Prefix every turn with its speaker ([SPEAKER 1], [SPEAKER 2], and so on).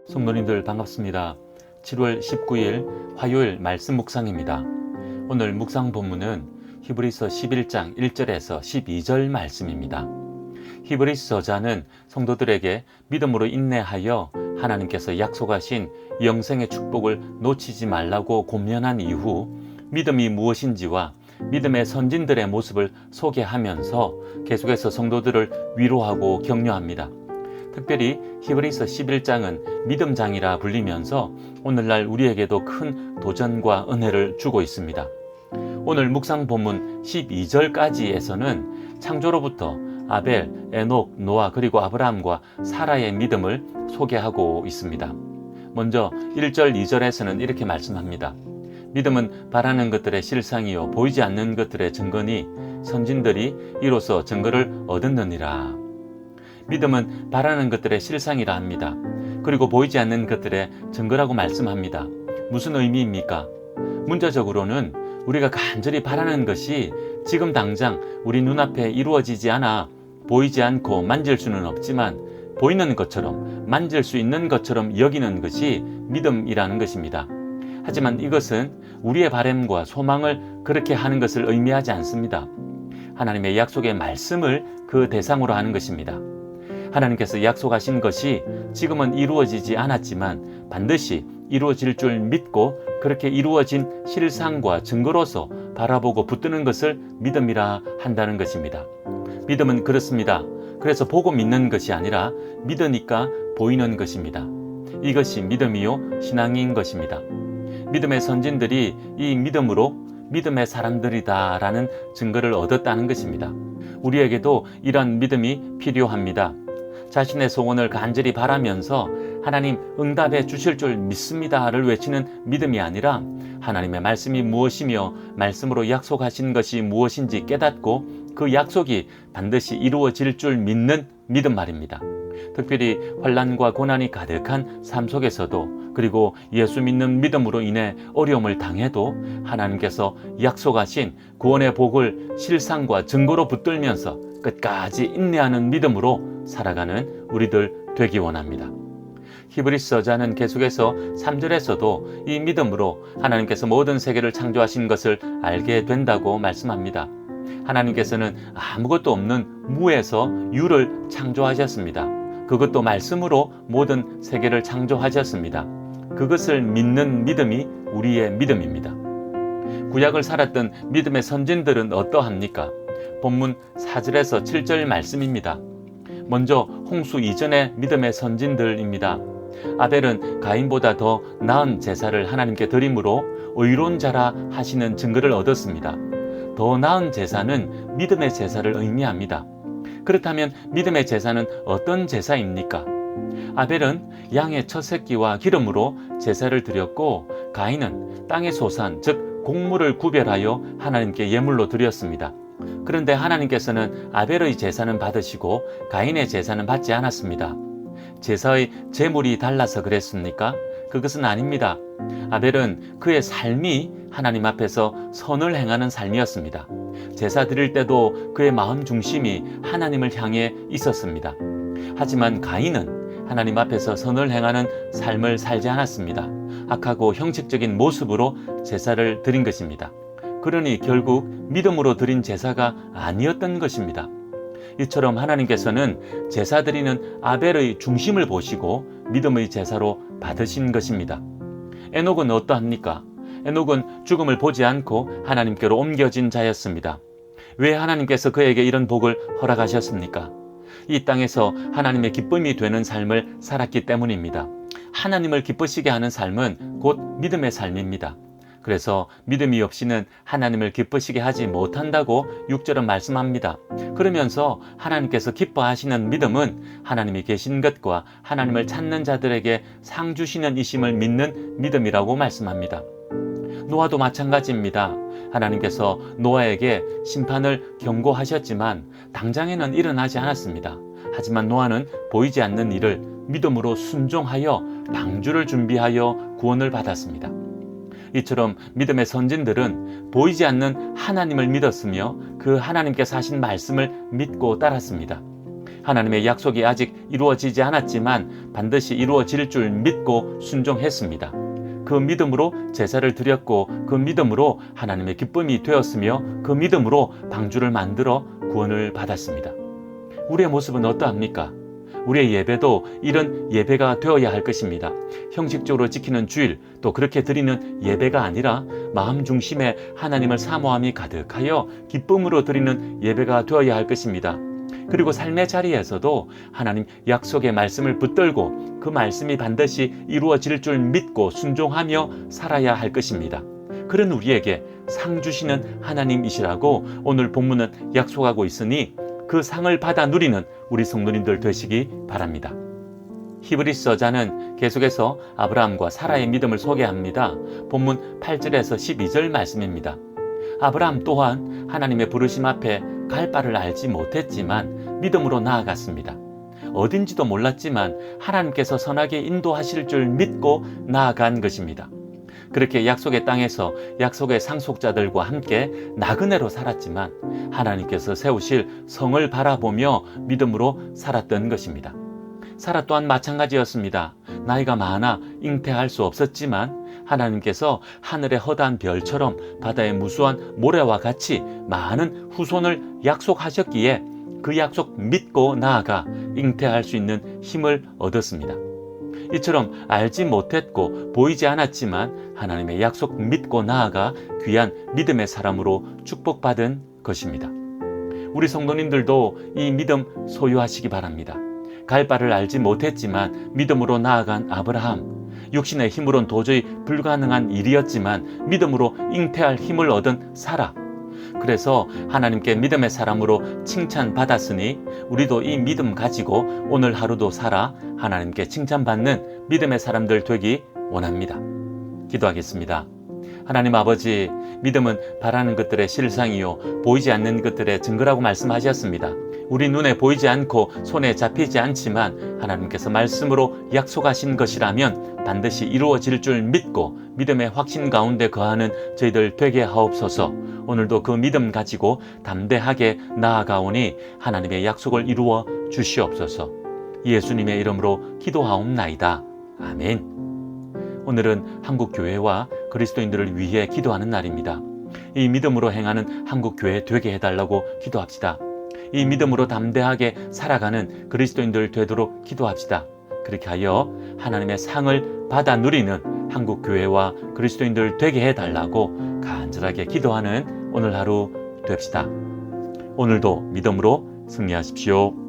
[SPEAKER 1] 성도님들 반갑습니다. 7월 19일 화요일 말씀 묵상입니다. 오늘 묵상 본문은 히브리서 11장 1절에서 12절 말씀입니다. 히브리서 저자는 성도들에게 믿음으로 인내하여 하나님께서 약속하신 영생의 축복을 놓치지 말라고 권면한 이후 믿음이 무엇인지와 믿음의 선진들의 모습을 소개하면서 계속해서 성도들을 위로하고 격려합니다. 특별히 히브리서 11장은 믿음장이라 불리면서 오늘날 우리에게도 큰 도전과 은혜를 주고 있습니다. 오늘 묵상 본문 12절까지에서는 창조로부터 아벨, 에녹, 노아 그리고 아브라함과 사라의 믿음을 소개하고 있습니다. 먼저 1절, 2절에서는 이렇게 말씀합니다. 믿음은 바라는 것들의 실상이요 보이지 않는 것들의 증거니 선진들이 이로써 증거를 얻었느니라. 믿음은 바라는 것들의 실상이라 합니다. 그리고 보이지 않는 것들의 증거라고 말씀합니다. 무슨 의미입니까? 문자적으로는 우리가 간절히 바라는 것이 지금 당장 우리 눈앞에 이루어지지 않아 보이지 않고 만질 수는 없지만 보이는 것처럼 만질 수 있는 것처럼 여기는 것이 믿음이라는 것입니다. 하지만 이것은 우리의 바람과 소망을 그렇게 하는 것을 의미하지 않습니다. 하나님의 약속의 말씀을 그 대상으로 하는 것입니다. 하나님께서 약속하신 것이 지금은 이루어지지 않았지만 반드시 이루어질 줄 믿고 그렇게 이루어진 실상과 증거로서 바라보고 붙드는 것을 믿음이라 한다는 것입니다. 믿음은 그렇습니다. 그래서 보고 믿는 것이 아니라 믿으니까 보이는 것입니다. 이것이 믿음이요 신앙인 것입니다. 믿음의 선진들이 이 믿음으로 믿음의 사람들이다라는 증거를 얻었다는 것입니다. 우리에게도 이런 믿음이 필요합니다. 자신의 소원을 간절히 바라면서 하나님 응답해 주실 줄 믿습니다를 외치는 믿음이 아니라 하나님의 말씀이 무엇이며 말씀으로 약속하신 것이 무엇인지 깨닫고 그 약속이 반드시 이루어질 줄 믿는 믿음 말입니다. 특별히 환난과 고난이 가득한 삶 속에서도 그리고 예수 믿는 믿음으로 인해 어려움을 당해도 하나님께서 약속하신 구원의 복을 실상과 증거로 붙들면서 끝까지 인내하는 믿음으로 살아가는 우리들 되기 원합니다. 히브리서 저자는 계속해서 3절에서도 이 믿음으로 하나님께서 모든 세계를 창조하신 것을 알게 된다고 말씀합니다. 하나님께서는 아무것도 없는 무에서 유를 창조하셨습니다. 그것도 말씀으로 모든 세계를 창조하셨습니다. 그것을 믿는 믿음이 우리의 믿음입니다. 구약을 살았던 믿음의 선진들은 어떠합니까? 본문 4절에서 7절 말씀입니다. 먼저 홍수 이전의 믿음의 선진들입니다. 아벨은 가인보다 더 나은 제사를 하나님께 드림으로 의로운 자라 하시는 증거를 얻었습니다. 더 나은 제사는 믿음의 제사를 의미합니다. 그렇다면 믿음의 제사는 어떤 제사입니까? 아벨은 양의 첫 새끼와 기름으로 제사를 드렸고 가인은 땅의 소산 즉 곡물을 구별하여 하나님께 예물로 드렸습니다. 그런데 하나님께서는 아벨의 제사는 받으시고 가인의 제사는 받지 않았습니다. 제사의 제물이 달라서 그랬습니까? 그것은 아닙니다. 아벨은 그의 삶이 하나님 앞에서 선을 행하는 삶이었습니다. 제사 드릴 때도 그의 마음 중심이 하나님을 향해 있었습니다. 하지만 가인은 하나님 앞에서 선을 행하는 삶을 살지 않았습니다. 악하고 형식적인 모습으로 제사를 드린 것입니다. 그러니 결국 믿음으로 드린 제사가 아니었던 것입니다. 이처럼 하나님께서는 제사 드리는 아벨의 중심을 보시고 믿음의 제사로 받으신 것입니다. 에녹은 어떠합니까? 에녹은 죽음을 보지 않고 하나님께로 옮겨진 자였습니다. 왜 하나님께서 그에게 이런 복을 허락하셨습니까? 이 땅에서 하나님의 기쁨이 되는 삶을 살았기 때문입니다. 하나님을 기쁘시게 하는 삶은 곧 믿음의 삶입니다. 그래서 믿음이 없이는 하나님을 기쁘시게 하지 못한다고 6절은 말씀합니다. 그러면서 하나님께서 기뻐하시는 믿음은 하나님이 계신 것과 하나님을 찾는 자들에게 상 주시는 이심을 믿는 믿음이라고 말씀합니다. 노아도 마찬가지입니다. 하나님께서 노아에게 심판을 경고하셨지만 당장에는 일어나지 않았습니다. 하지만 노아는 보이지 않는 일을 믿음으로 순종하여 방주를 준비하여 구원을 받았습니다. 이처럼 믿음의 선진들은 보이지 않는 하나님을 믿었으며 그 하나님께서 하신 말씀을 믿고 따랐습니다. 하나님의 약속이 아직 이루어지지 않았지만 반드시 이루어질 줄 믿고 순종했습니다. 그 믿음으로 제사를 드렸고 그 믿음으로 하나님의 기쁨이 되었으며 그 믿음으로 방주를 만들어 구원을 받았습니다. 우리의 모습은 어떠합니까? 우리의 예배도 이런 예배가 되어야 할 것입니다. 형식적으로 지키는 주일, 또 그렇게 드리는 예배가 아니라 마음 중심에 하나님을 사모함이 가득하여 기쁨으로 드리는 예배가 되어야 할 것입니다. 그리고 삶의 자리에서도 하나님 약속의 말씀을 붙들고 그 말씀이 반드시 이루어질 줄 믿고 순종하며 살아야 할 것입니다. 그런 우리에게 상 주시는 하나님이시라고 오늘 본문은 약속하고 있으니 그 상을 받아 누리는 우리 성도님들 되시기 바랍니다. 히브리서자는 계속해서 아브라함과 사라의 믿음을 소개합니다. 본문 8절에서 12절 말씀입니다. 아브라함 또한 하나님의 부르심 앞에 갈 바를 알지 못했지만 믿음으로 나아갔습니다. 어딘지도 몰랐지만 하나님께서 선하게 인도하실 줄 믿고 나아간 것입니다. 그렇게 약속의 땅에서 약속의 상속자들과 함께 나그네로 살았지만 하나님께서 세우실 성을 바라보며 믿음으로 살았던 것입니다. 사라 또한 마찬가지였습니다. 나이가 많아 잉태할 수 없었지만 하나님께서 하늘의 허다한 별처럼 바다의 무수한 모래와 같이 많은 후손을 약속하셨기에 그 약속 믿고 나아가 잉태할 수 있는 힘을 얻었습니다. 이처럼 알지 못했고 보이지 않았지만 하나님의 약속 믿고 나아가 귀한 믿음의 사람으로 축복받은 것입니다. 우리 성도님들도 이 믿음 소유하시기 바랍니다. 갈 바를 알지 못했지만 믿음으로 나아간 아브라함, 육신의 힘으로는 도저히 불가능한 일이었지만 믿음으로 잉태할 힘을 얻은 사라. 그래서 하나님께 믿음의 사람으로 칭찬받았으니 우리도 이 믿음 가지고 오늘 하루도 살아 하나님께 칭찬받는 믿음의 사람들 되기 원합니다. 기도하겠습니다. 하나님 아버지, 믿음은 바라는 것들의 실상이요 보이지 않는 것들의 증거라고 말씀하셨습니다. 우리 눈에 보이지 않고 손에 잡히지 않지만 하나님께서 말씀으로 약속하신 것이라면 반드시 이루어질 줄 믿고 믿음의 확신 가운데 거하는 저희들 되게 하옵소서. 오늘도 그 믿음 가지고 담대하게 나아가오니 하나님의 약속을 이루어 주시옵소서. 예수님의 이름으로 기도하옵나이다. 아멘. 오늘은 한국교회와 그리스도인들을 위해 기도하는 날입니다. 이 믿음으로 행하는 한국교회 되게 해달라고 기도합시다. 이 믿음으로 담대하게 살아가는 그리스도인들 되도록 기도합시다. 그렇게 하여 하나님의 상을 받아 누리는 한국교회와 그리스도인들 되게 해달라고 간절하게 기도하는 오늘 하루 됩시다. 오늘도 믿음으로 승리하십시오.